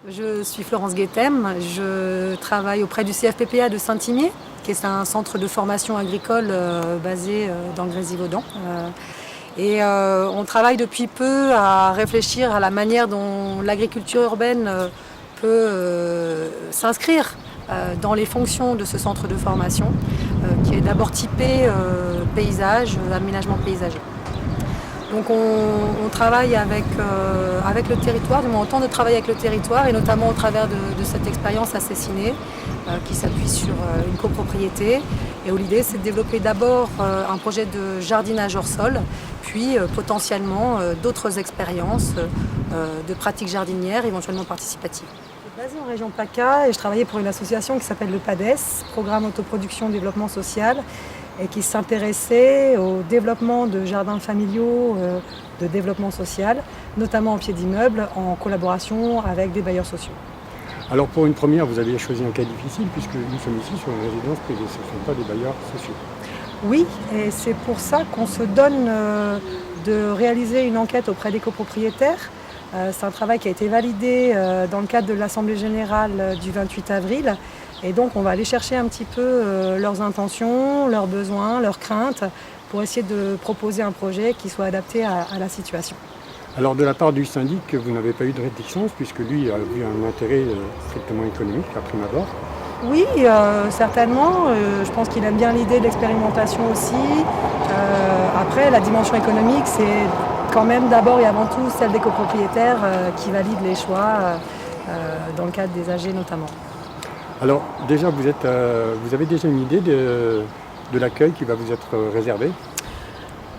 Je suis Florence Guettem, je travaille auprès du CFPPA de Saint-Imier, qui est un centre de formation agricole basé dans le Grésivaudan. On travaille depuis peu à réfléchir à la manière dont l'agriculture urbaine peut s'inscrire dans les fonctions de ce centre de formation, qui est d'abord typé paysage, aménagement paysager. Donc on travaille avec le territoire, du moins on tente de travailler avec le territoire, et notamment au travers de cette expérience Assessiné, qui s'appuie sur une copropriété, et où l'idée c'est de développer d'abord un projet de jardinage hors sol, puis potentiellement d'autres expériences de pratiques jardinières, éventuellement participatives. Je suis basée en région PACA et je travaillais pour une association qui s'appelle le PADES, Programme Autoproduction Développement Social, et qui s'intéressait au développement de jardins familiaux de développement social, notamment en pied d'immeuble, en collaboration avec des bailleurs sociaux. Alors pour une première, vous avez choisi un cas difficile puisque nous sommes ici sur une résidence privée, ce ne sont pas des bailleurs sociaux. Oui, et c'est pour ça qu'on se donne de réaliser une enquête auprès des copropriétaires. C'est un travail qui a été validé dans le cadre de l'Assemblée générale du 28 avril. Et donc on va aller chercher un petit peu leurs intentions, leurs besoins, leurs craintes, pour essayer de proposer un projet qui soit adapté à la situation. Alors de la part du syndic, vous n'avez pas eu de réticence puisque lui a vu un intérêt strictement économique à prime abord. Oui, certainement. Je pense qu'il aime bien l'idée de l'expérimentation aussi. Après, la dimension économique, c'est quand même d'abord et avant tout celle des copropriétaires qui valident les choix dans le cadre des AG notamment. Alors déjà, vous avez déjà une idée de l'accueil qui va vous être réservé?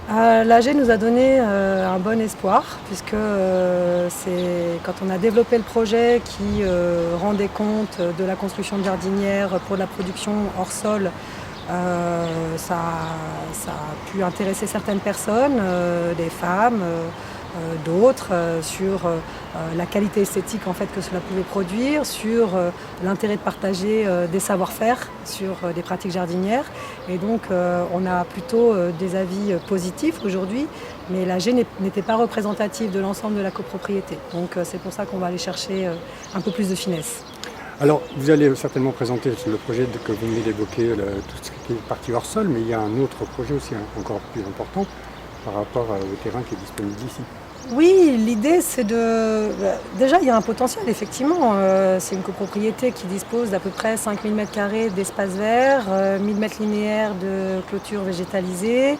L'AG nous a donné un bon espoir, puisque c'est quand on a développé le projet qui rendait compte de la construction de jardinières pour de la production hors sol, ça a pu intéresser certaines personnes, des femmes, d'autres, sur la qualité esthétique en fait, que cela pouvait produire, sur l'intérêt de partager des savoir-faire sur des pratiques jardinières. Et donc on a plutôt des avis positifs aujourd'hui, mais l'AG n'était pas représentative de l'ensemble de la copropriété. Donc c'est pour ça qu'on va aller chercher un peu plus de finesse. Alors vous allez certainement présenter le projet que vous venez d'évoquer, tout ce qui est partie hors sol, mais il y a un autre projet aussi encore plus important par rapport au terrain qui est disponible ici. Oui, l'idée c'est de... Déjà il y a un potentiel effectivement, c'est une copropriété qui dispose d'à peu près 5000 m² d'espace vert, 1000 mètres linéaires de clôture végétalisée,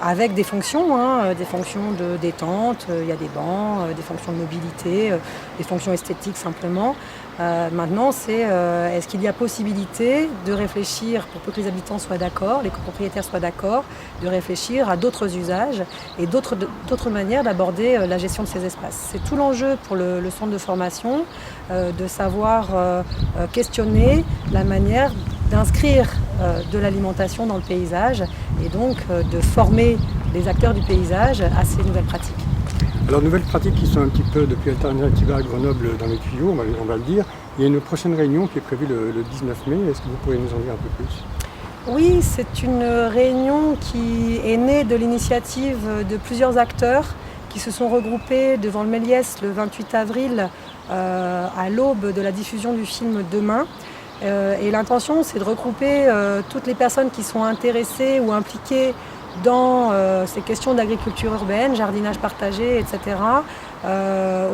avec des fonctions de détente, il y a des bancs, des fonctions de mobilité, des fonctions esthétiques simplement. Maintenant c'est est-ce qu'il y a possibilité de réfléchir, pour peu que les habitants soient d'accord, les copropriétaires soient d'accord, de réfléchir à d'autres usages et d'autres manières d'aborder la gestion de ces espaces. C'est tout l'enjeu pour le centre de formation, de savoir questionner la manière d'inscrire de l'alimentation dans le paysage et donc de former les acteurs du paysage à ces nouvelles pratiques. Alors nouvelles pratiques qui sont un petit peu depuis Alternativa à Grenoble dans les tuyaux, on va le dire. Il y a une prochaine réunion qui est prévue le 19 mai, est-ce que vous pouvez nous en dire un peu plus ? Oui, c'est une réunion qui est née de l'initiative de plusieurs acteurs qui se sont regroupés devant le Méliès le 28 avril à l'aube de la diffusion du film Demain. Et l'intention, c'est de regrouper toutes les personnes qui sont intéressées ou impliquées dans ces questions d'agriculture urbaine, jardinage partagé, etc.,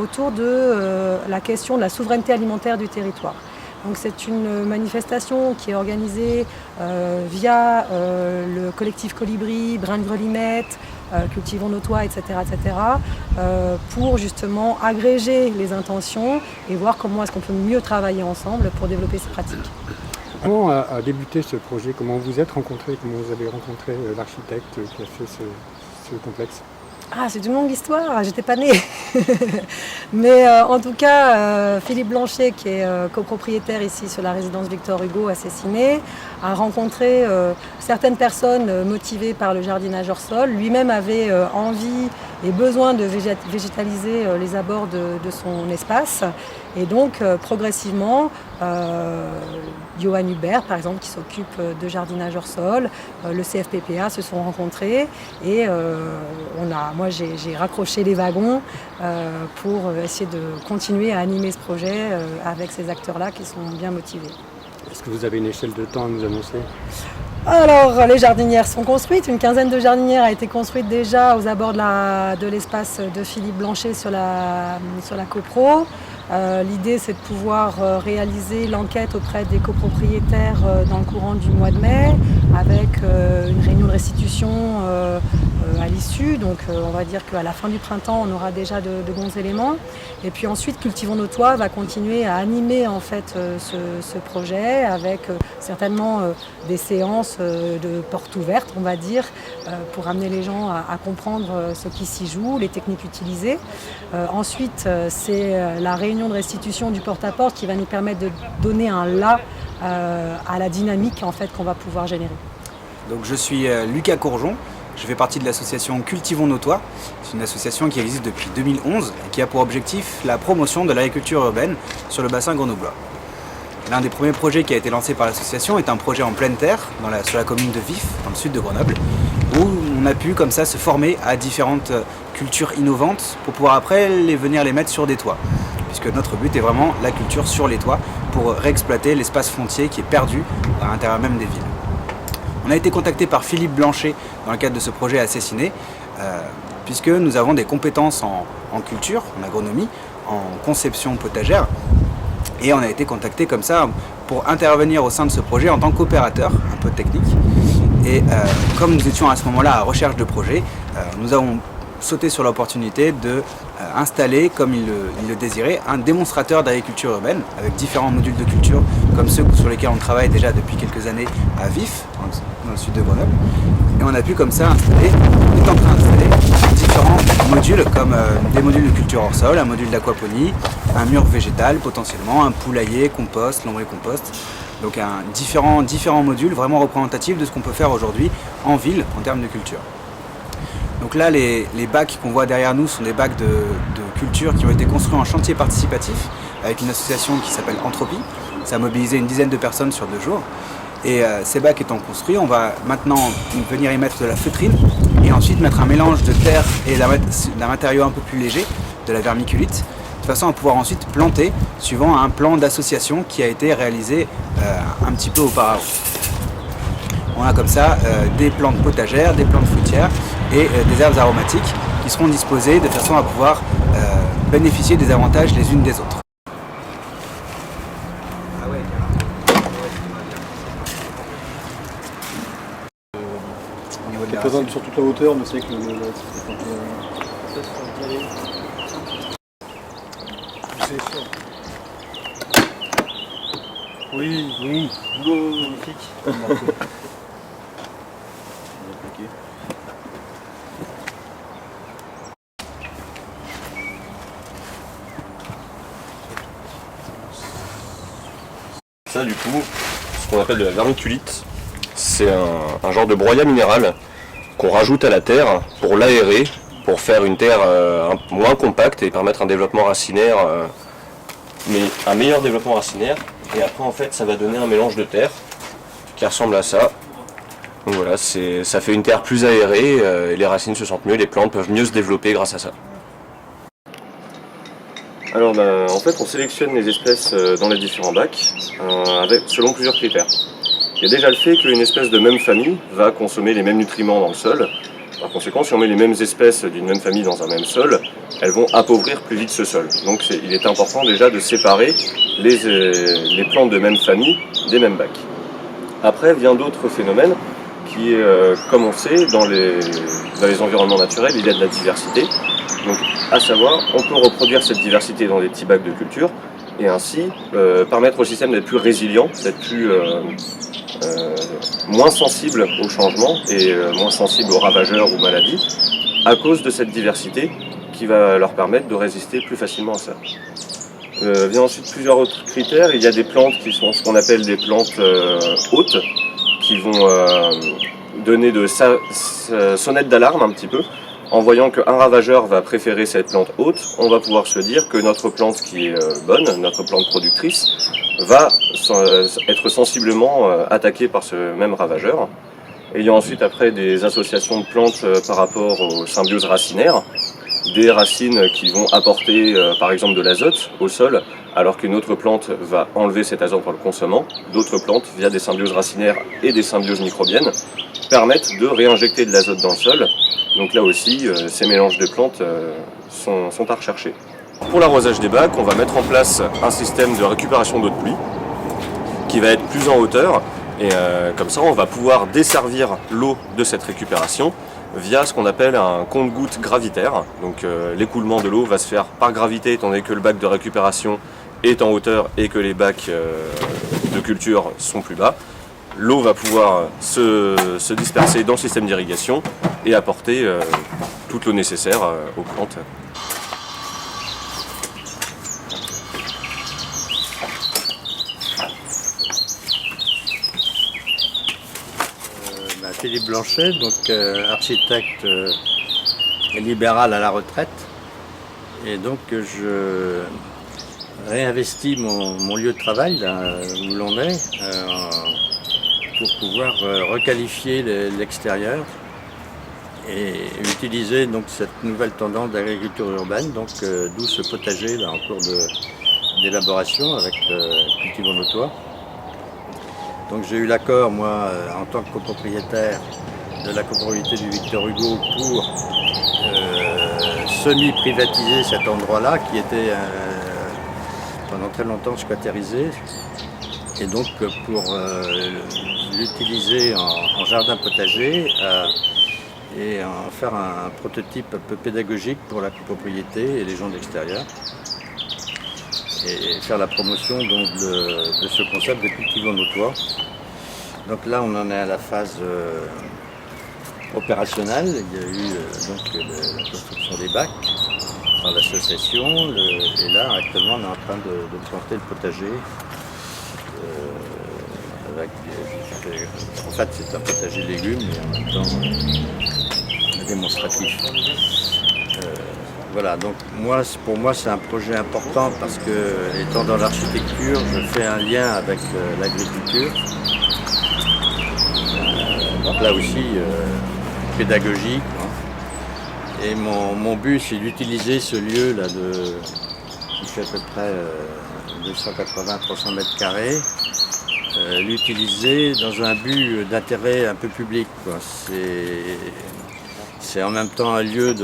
autour de la question de la souveraineté alimentaire du territoire. Donc c'est une manifestation qui est organisée via le collectif Colibri, Brin de Grelimette, Cultivons nos toits, etc., pour justement agréger les intentions et voir comment est-ce qu'on peut mieux travailler ensemble pour développer ces pratiques. Comment a débuté ce projet? Comment vous êtes rencontrés? Comment vous avez rencontré l'architecte qui a fait ce complexe? Ah, c'est une longue histoire, j'étais pas née. Mais en tout cas, Philippe Blanchet, qui est copropriétaire ici sur la résidence Victor Hugo à Cessiné, a rencontré certaines personnes motivées par le jardinage hors sol. Lui-même avait envie et besoin de végétaliser les abords de son espace. Et donc, progressivement, Johan Hubert, par exemple, qui s'occupe de jardinage hors sol, le CFPPA se sont rencontrés et moi j'ai raccroché les wagons pour essayer de continuer à animer ce projet avec ces acteurs-là qui sont bien motivés. Est-ce que vous avez une échelle de temps à nous annoncer? Alors, les jardinières sont construites. Une quinzaine de jardinières a été construite déjà aux abords de l'espace de Philippe Blanchet sur la copro. L'idée, c'est de pouvoir réaliser l'enquête auprès des copropriétaires dans le courant du mois de mai, avec une réunion de restitution à l'issue. Donc, on va dire qu'à la fin du printemps, on aura déjà de bons éléments. Et puis ensuite, Cultivons nos toits va continuer à animer en fait ce projet avec certainement des séances de portes ouvertes, on va dire, pour amener les gens à comprendre ce qui s'y joue, les techniques utilisées. Ensuite, c'est la réunion de restitution du porte-à-porte qui va nous permettre de donner un là à la dynamique en fait, qu'on va pouvoir générer. Donc, je suis Lucas Courjon. Je fais partie de l'association Cultivons nos toits. C'est une association qui existe depuis 2011 et qui a pour objectif la promotion de l'agriculture urbaine sur le bassin grenoblois. L'un des premiers projets qui a été lancé par l'association est un projet en pleine terre sur la commune de Vif, dans le sud de Grenoble, où on a pu comme ça se former à différentes cultures innovantes pour pouvoir après venir les mettre sur des toits. Puisque notre but est vraiment la culture sur les toits pour réexploiter l'espace foncier qui est perdu à l'intérieur même des villes. On a été contacté par Philippe Blanchet dans le cadre de ce projet Assassiné, puisque nous avons des compétences en culture, en agronomie, en conception potagère, et on a été contacté comme ça pour intervenir au sein de ce projet en tant qu'opérateur, un peu technique. Et comme nous étions à ce moment-là à recherche de projets, nous avons sauté sur l'opportunité de installer, comme il le désirait, un démonstrateur d'agriculture urbaine avec différents modules de culture comme ceux sur lesquels on travaille déjà depuis quelques années à Vif, dans le sud de Grenoble. Et on a pu comme ça installer, on est en train d'installer différents modules comme des modules de culture hors sol, un module d'aquaponie, un mur végétal potentiellement, un poulailler, compost, lombricompost. Donc différents modules vraiment représentatifs de ce qu'on peut faire aujourd'hui en ville en termes de culture. Donc là, les bacs qu'on voit derrière nous sont des bacs de culture qui ont été construits en chantier participatif avec une association qui s'appelle Entropie. Ça a mobilisé une dizaine de personnes sur 2 jours. Et ces bacs étant construits, on va maintenant venir y mettre de la feutrine et ensuite mettre un mélange de terre et d'un matériau un peu plus léger, de la vermiculite, de façon à pouvoir ensuite planter suivant un plan d'association qui a été réalisé un petit peu auparavant. On a comme ça des plantes potagères, des plantes fruitières et des herbes aromatiques qui seront disposées de façon à pouvoir bénéficier des avantages les unes des autres. C'est présent sur toute la hauteur, mais c'est que oui. Magnifique. Ça, du coup, ce qu'on appelle de la vermiculite, c'est un genre de broyat minéral qu'on rajoute à la terre pour l'aérer, pour faire une terre moins compacte et permettre un développement racinaire, mais un meilleur développement racinaire. Et après, en fait, ça va donner un mélange de terre qui ressemble à ça. Donc voilà, ça fait une terre plus aérée, et les racines se sentent mieux, les plantes peuvent mieux se développer grâce à ça. Alors en fait, on sélectionne les espèces dans les différents bacs selon plusieurs critères. Il y a déjà le fait qu'une espèce de même famille va consommer les mêmes nutriments dans le sol. Par conséquent, si on met les mêmes espèces d'une même famille dans un même sol, elles vont appauvrir plus vite ce sol. Donc il est important déjà de séparer les plantes de même famille des mêmes bacs. Après vient d'autres phénomènes qui, comme on sait, dans les environnements naturels, il y a de la diversité. Donc, à savoir, on peut reproduire cette diversité dans des petits bacs de culture et ainsi permettre au système d'être plus résilient, d'être moins sensible aux changements et moins sensible aux ravageurs ou maladies à cause de cette diversité qui va leur permettre de résister plus facilement à ça. Vient ensuite plusieurs autres critères. Il y a des plantes qui sont ce qu'on appelle des plantes hautes qui vont donner de sonnettes d'alarme un petit peu. En voyant qu'un ravageur va préférer cette plante haute, on va pouvoir se dire que notre plante qui est bonne, notre plante productrice, va être sensiblement attaquée par ce même ravageur. Et il y a ensuite après des associations de plantes par rapport aux symbioses racinaires. des racines qui vont apporter par exemple de l'azote au sol, alors qu'une autre plante va enlever cet azote en le consommant. D'autres plantes, via des symbioses racinaires et des symbioses microbiennes, permettent de réinjecter de l'azote dans le sol. Donc là aussi, ces mélanges de plantes sont à rechercher. Pour l'arrosage des bacs, on va mettre en place un système de récupération d'eau de pluie qui va être plus en hauteur, et comme ça on va pouvoir desservir l'eau de cette récupération via ce qu'on appelle un compte-gouttes gravitaire. Donc l'écoulement de l'eau va se faire par gravité, étant donné que le bac de récupération est en hauteur et que les bacs de culture sont plus bas. L'eau va pouvoir se disperser dans le système d'irrigation et apporter toute l'eau nécessaire aux plantes. Philippe Blanchet, donc architecte libéral à la retraite. Et donc je réinvestis mon lieu de travail, là où l'on est, pour pouvoir requalifier l'extérieur et utiliser donc cette nouvelle tendance d'agriculture urbaine, donc d'où ce potager là, en cours d'élaboration avec Cultivons nos toits. Donc j'ai eu l'accord, moi, en tant que copropriétaire de la copropriété du Victor Hugo pour semi-privatiser cet endroit-là qui était pendant très longtemps squattérisé. Et donc pour l'utiliser en jardin potager et en faire un prototype un peu pédagogique pour la copropriété et les gens de l'extérieur. Et faire la promotion donc, de ce concept de Cultivons nos toits. Donc là, on en est à la phase opérationnelle. Il y a eu donc, la construction des bacs par l'association. Et là, actuellement, on est en train de planter le potager. En fait, c'est un potager légumes, mais en même temps démonstratif. Voilà, donc pour moi c'est un projet important parce que étant dans l'architecture, je fais un lien avec l'agriculture. Donc là aussi, pédagogique. Hein. Et mon but c'est d'utiliser ce lieu là qui fait à peu près 280-300 mètres carrés, l'utiliser dans un but d'intérêt un peu public. C'est en même temps un lieu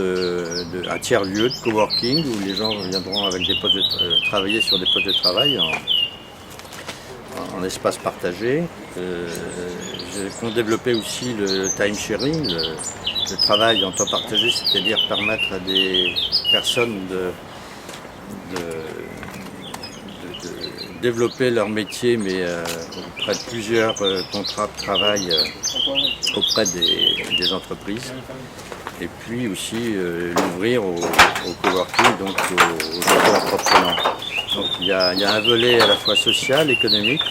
un tiers-lieu de coworking où les gens viendront avec des postes travailler sur des postes de travail en espace partagé. J'ai développé aussi le time sharing, le travail en temps partagé, c'est-à-dire permettre à des personnes de développer leur métier, mais auprès de plusieurs contrats de travail auprès des entreprises. Et puis aussi l'ouvrir au coworking, donc aux auto-entrepreneurs. Donc il y a un volet à la fois social, économique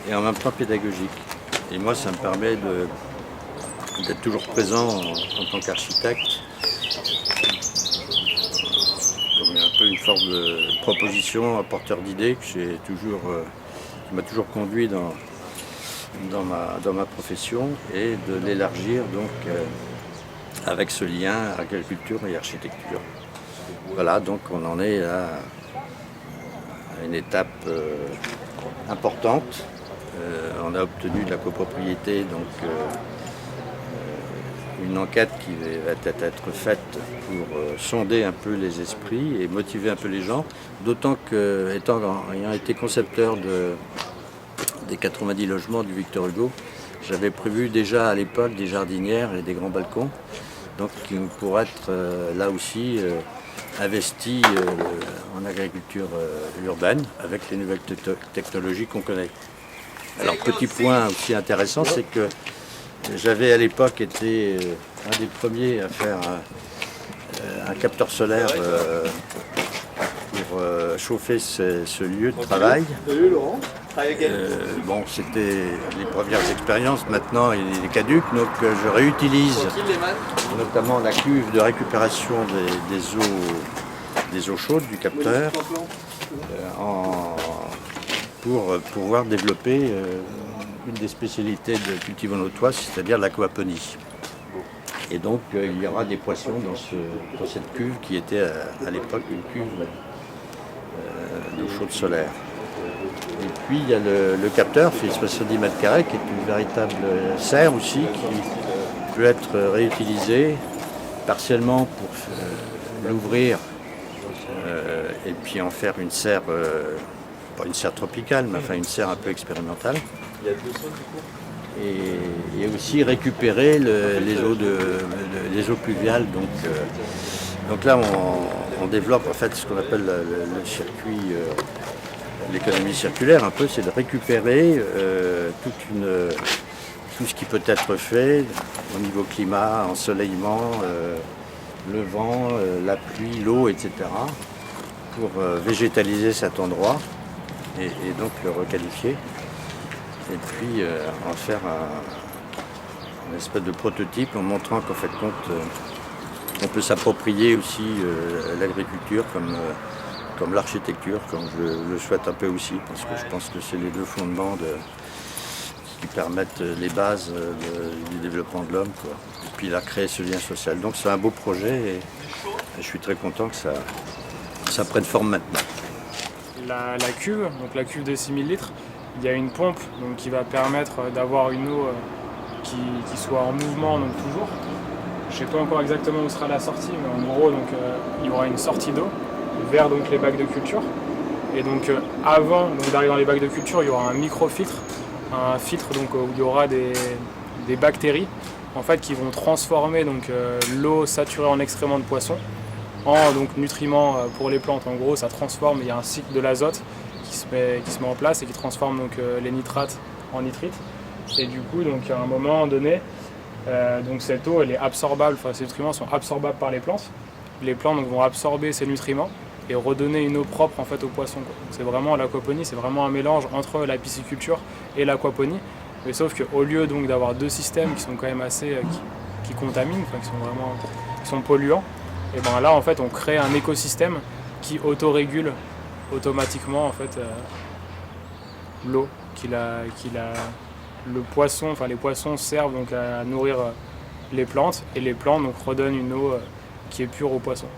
et en même temps pédagogique. Et moi ça me permet d'être toujours présent en tant qu'architecte. Comme un peu une forme de proposition, un porteur d'idées qui m'a toujours conduit dans ma profession et de l'élargir donc avec ce lien agriculture et architecture. Voilà, donc on en est à une étape importante. On a obtenu de la copropriété donc une enquête qui va peut-être être faite pour sonder un peu les esprits et motiver un peu les gens, d'autant que, ayant été concepteur des 90 logements du Victor Hugo, j'avais prévu déjà à l'époque des jardinières et des grands balcons, donc qui pourraient être là aussi investis en agriculture urbaine avec les nouvelles technologies qu'on connaît. Alors petit point aussi intéressant, c'est que j'avais à l'époque été un des premiers à faire un capteur solaire pour chauffer ce lieu de travail. Bon, c'était les premières expériences, maintenant il est caduc, donc je réutilise notamment la cuve de récupération des eaux chaudes du capteur pour pouvoir développer une des spécialités de Cultivons nos toits, c'est-à-dire l'aquaponie. Et donc il y aura des poissons dans cette cuve qui était à l'époque une cuve d'eau chaude solaire. Et puis il y a le capteur, fait 70 mètres carrés, qui est une véritable serre aussi, qui peut être réutilisée partiellement pour l'ouvrir et puis en faire une serre, pas une serre tropicale, mais enfin une serre un peu expérimentale. Et aussi récupérer les eaux pluviales. Donc là, on développe en fait ce qu'on appelle le circuit, l'économie circulaire un peu, c'est de récupérer tout ce qui peut être fait au niveau climat, ensoleillement, le vent, la pluie, l'eau, etc. pour végétaliser cet endroit et donc le requalifier. Et puis en faire une espèce de prototype en montrant qu'en fait on peut s'approprier aussi l'agriculture comme l'architecture, comme je le souhaite un peu aussi, parce que je pense que c'est les deux fondements qui permettent les bases du développement de l'homme, quoi. Et puis il a créé ce lien social. Donc c'est un beau projet et je suis très content que ça prenne forme maintenant. La cuve, donc la cuve de 6000 litres, il y a une pompe donc, qui va permettre d'avoir une eau qui soit en mouvement donc, toujours. Je ne sais pas encore exactement où sera la sortie, mais en gros donc, il y aura une sortie d'eau vers donc, les bacs de culture. Et donc avant d'arriver dans les bacs de culture, il y aura un microfiltre, un filtre donc, où il y aura des bactéries en fait, qui vont transformer donc, l'eau saturée en excréments de poisson en donc, nutriments pour les plantes. En gros, ça transforme, il y a un cycle de l'azote qui se met en place et qui transforme donc, les nitrates en nitrites. Et du coup, donc, à un moment donné, donc, cette eau, elle est absorbable, enfin, ces nutriments sont absorbables par les plantes. Les plantes donc, vont absorber ces nutriments et redonner une eau propre en fait, aux poissons. C'est vraiment l'aquaponie, c'est vraiment un mélange entre la pisciculture et l'aquaponie. Mais sauf qu'au lieu donc, d'avoir deux systèmes qui sont quand même assez... qui contaminent, enfin, qui sont polluants, et ben là en fait on crée un écosystème qui autorégule automatiquement en fait l'eau le poisson, enfin les poissons servent donc à nourrir les plantes et les plantes donc redonnent une eau qui est pure aux poissons.